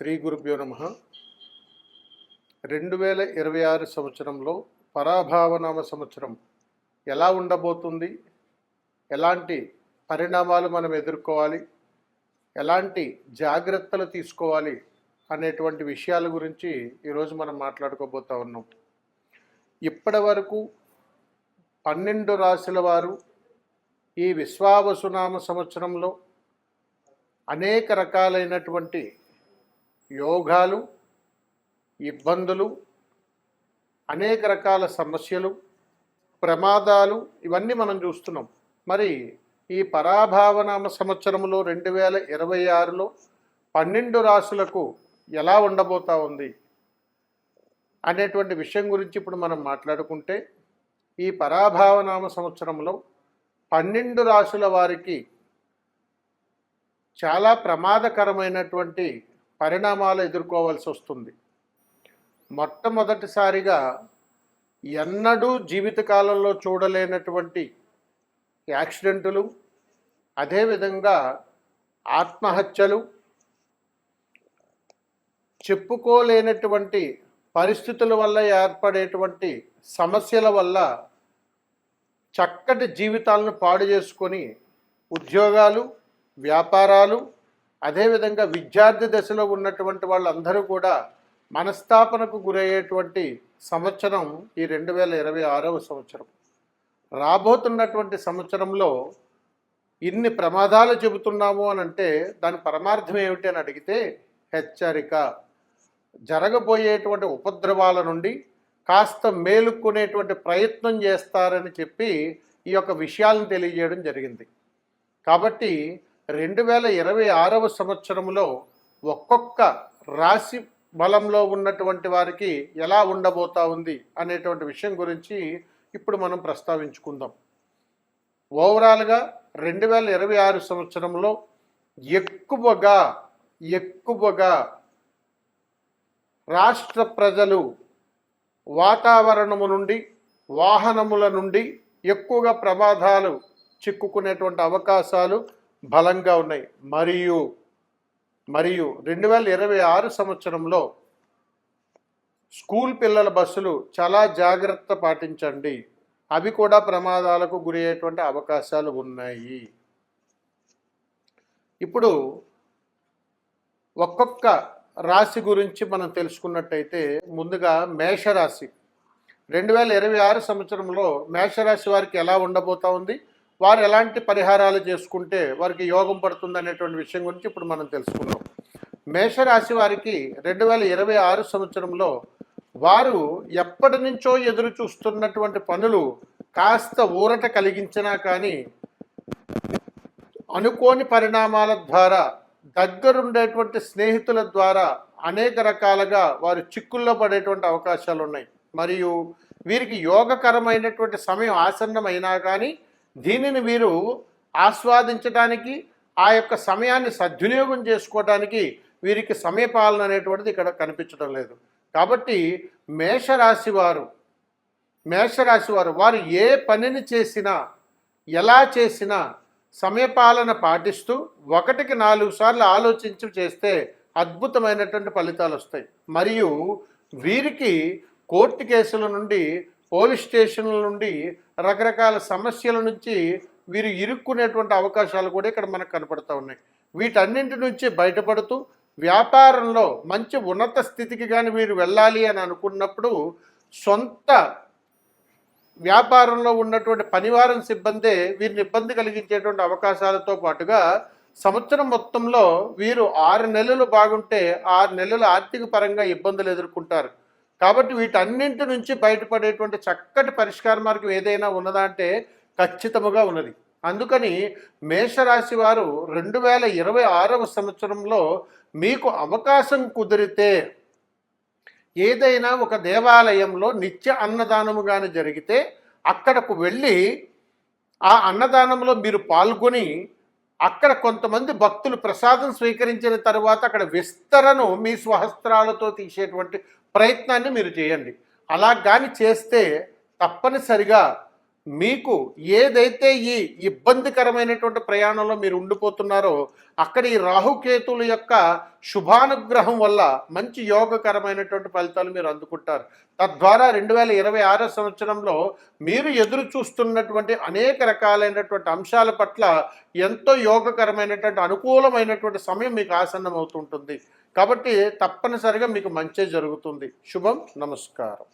శ్రీ గురుభ్యో నమ. 2026 సంవత్సరంలో పరాభావనామ సంవత్సరం ఎలా ఉండబోతుంది, ఎలాంటి పరిణామాలు మనం ఎదుర్కోవాలి, ఎలాంటి జాగ్రత్తలు తీసుకోవాలి అనేటువంటి విషయాల గురించి ఈరోజు మనం మాట్లాడుకోబోతా ఉన్నాం. ఇప్పటి వరకు 12 రాశుల వారు ఈ విశ్వావసునామ సంవత్సరంలో అనేక రకాలైనటువంటి యోగాలు, ఇబ్బందులు, అనేక రకాల సమస్యలు, ప్రమాదాలు ఇవన్నీ మనం చూస్తున్నాం. మరి ఈ పరాభావనామ సంవత్సరంలో 2026లో 12 రాశులకు ఎలా ఉండబోతా ఉంది అనేటువంటి విషయం గురించి ఇప్పుడు మనం మాట్లాడుకుంటే, ఈ పరాభావనామ సంవత్సరంలో 12 రాశుల వారికి చాలా ప్రమాదకరమైనటువంటి పరిణామాలు ఎదుర్కోవాల్సి వస్తుంది. మొట్టమొదటిసారిగా ఎన్నడూ జీవితకాలంలో చూడలేనటువంటి యాక్సిడెంటులు, అదేవిధంగా ఆత్మహత్యలు, చెప్పుకోలేనటువంటి పరిస్థితుల వల్ల ఏర్పడేటువంటి సమస్యల వల్ల చక్కటి జీవితాలను పాడు చేసుకొని ఉద్యోగాలు, వ్యాపారాలు, అదేవిధంగా విద్యార్థి దశలో ఉన్నటువంటి వాళ్ళందరూ కూడా మనస్తాపనకు గురయ్యేటువంటి సంవత్సరం ఈ 2026వ సంవత్సరం. రాబోతున్నటువంటి సంవత్సరంలో ఇన్ని ప్రమాదాలు చెబుతున్నాము అని అంటే దాని పరమార్థం ఏమిటి అని అడిగితే, హెచ్చరిక, జరగబోయేటువంటి ఉపద్రవాల నుండి కాస్త మేలుకునేటువంటి ప్రయత్నం చేస్తారని చెప్పి ఈ యొక్క విషయాలను తెలియజేయడం జరిగింది. కాబట్టి 2026వ సంవత్సరంలో ఒక్కొక్క రాశి బలంలో ఉన్నటువంటి వారికి ఎలా ఉండబోతా ఉంది అనేటువంటి విషయం గురించి ఇప్పుడు మనం ప్రస్తావించుకుందాం. ఓవరాల్గా 2026 సంవత్సరంలో ఎక్కువగా రాష్ట్ర ప్రజలు వాతావరణము నుండి, వాహనముల నుండి ఎక్కువగా ప్రమాదాలు చిక్కుకునేటువంటి అవకాశాలు బలంగా ఉన్నాయి. మరియు 2026 సంవత్సరంలో స్కూల్ పిల్లల బస్సులు చాలా జాగ్రత్త పాటించండి, అవి కూడా ప్రమాదాలకు గురయ్యేటువంటి అవకాశాలు ఉన్నాయి. ఇప్పుడు ఒక్కొక్క రాశి గురించి మనం తెలుసుకున్నట్టయితే, ముందుగా మేషరాశి 2026 సంవత్సరంలో మేషరాశి వారికి ఎలా ఉండబోతా ఉంది, వారు ఎలాంటి పరిహారాలు చేసుకుంటే వారికి యోగం పడుతుంది అనేటువంటి విషయం గురించి ఇప్పుడు మనం తెలుసుకుందాం. మేషరాశి వారికి 2026 సంవత్సరంలో వారు ఎప్పటి నుంచో ఎదురు చూస్తున్నటువంటి పనులు కాస్త ఊరట కలిగించినా కానీ అనుకోని పరిణామాల ద్వారా, దగ్గరుండేటువంటి స్నేహితుల ద్వారా అనేక రకాలుగా వారు చిక్కుల్లో పడేటువంటి అవకాశాలు ఉన్నాయి. మరియు వీరికి యోగకరమైనటువంటి సమయం ఆసన్నమైనా కానీ దీనిని వీరు ఆస్వాదించడానికి, ఆ యొక్క సమయాన్ని సద్వినియోగం చేసుకోవడానికి వీరికి సమయపాలన అనేటువంటిది ఇక్కడ కనిపించడం లేదు. కాబట్టి మేషరాశి వారు వారు ఏ పనిని చేసినా, ఎలా చేసినా సమయపాలన పాటిస్తూ 1కి 4 సార్లు ఆలోచించి చేస్తే అద్భుతమైనటువంటి ఫలితాలు వస్తాయి. మరియు వీరికి కోర్టు కేసుల నుండి, పోలీస్ స్టేషన్ల నుండి, రకరకాల సమస్యల నుంచి వీరు ఇరుక్కునేటువంటి అవకాశాలు కూడా ఇక్కడ మనకు కనపడుతూ ఉన్నాయి. వీటన్నింటి నుంచి బయటపడుతూ వ్యాపారంలో మంచి ఉన్నత స్థితికి కానీ వీరు వెళ్ళాలి అని అనుకున్నప్పుడు సొంత వ్యాపారంలో ఉన్నటువంటి పనివారం సిబ్బందే వీరిని ఇబ్బంది కలిగించేటువంటి అవకాశాలతో పాటుగా సంవత్సరం మొత్తంలో వీరు 6 నెలలు బాగుంటే 6 నెలలు ఆర్థిక పరంగా ఇబ్బందులు ఎదుర్కొంటారు. కాబట్టి వీటన్నింటి నుంచి బయటపడేటువంటి చక్కటి పరిష్కార మార్గం ఏదైనా ఉన్నదా అంటే ఖచ్చితంగా ఉన్నది. అందుకని మేషరాశి వారు 2026వ సంవత్సరంలో మీకు అవకాశం కుదిరితే ఏదైనా ఒక దేవాలయంలో నిత్య అన్నదానము కానీ జరిగితే అక్కడకు వెళ్ళి ఆ అన్నదానంలో మీరు పాల్గొని అక్కడ కొంతమంది భక్తులు ప్రసాదం స్వీకరించిన తర్వాత అక్కడ విస్తరను మీ స్వహస్త్రాలతో తీసేటువంటి ప్రయత్నాన్ని మీరు చేయండి. అలా కానీ చేస్తే తప్పనిసరిగా మీకు ఏదైతే ఈ ఇబ్బందికరమైనటువంటి ప్రయాణంలో మీరు ఉండిపోతున్నారో అక్కడ ఈ రాహుకేతుల యొక్క శుభానుగ్రహం వల్ల మంచి యోగకరమైనటువంటి ఫలితాలు మీరు అందుకుంటారు. తద్వారా 2026 సంవత్సరంలో మీరు ఎదురు చూస్తున్నటువంటి అనేక రకాలైనటువంటి అంశాల పట్ల ఎంతో యోగకరమైనటువంటి అనుకూలమైనటువంటి సమయం మీకు ఆసన్నమవుతుంటుంది. కాబట్టి తప్పనిసరిగా మీకు మంచి జరుగుతుంది. శుభం. నమస్కారం.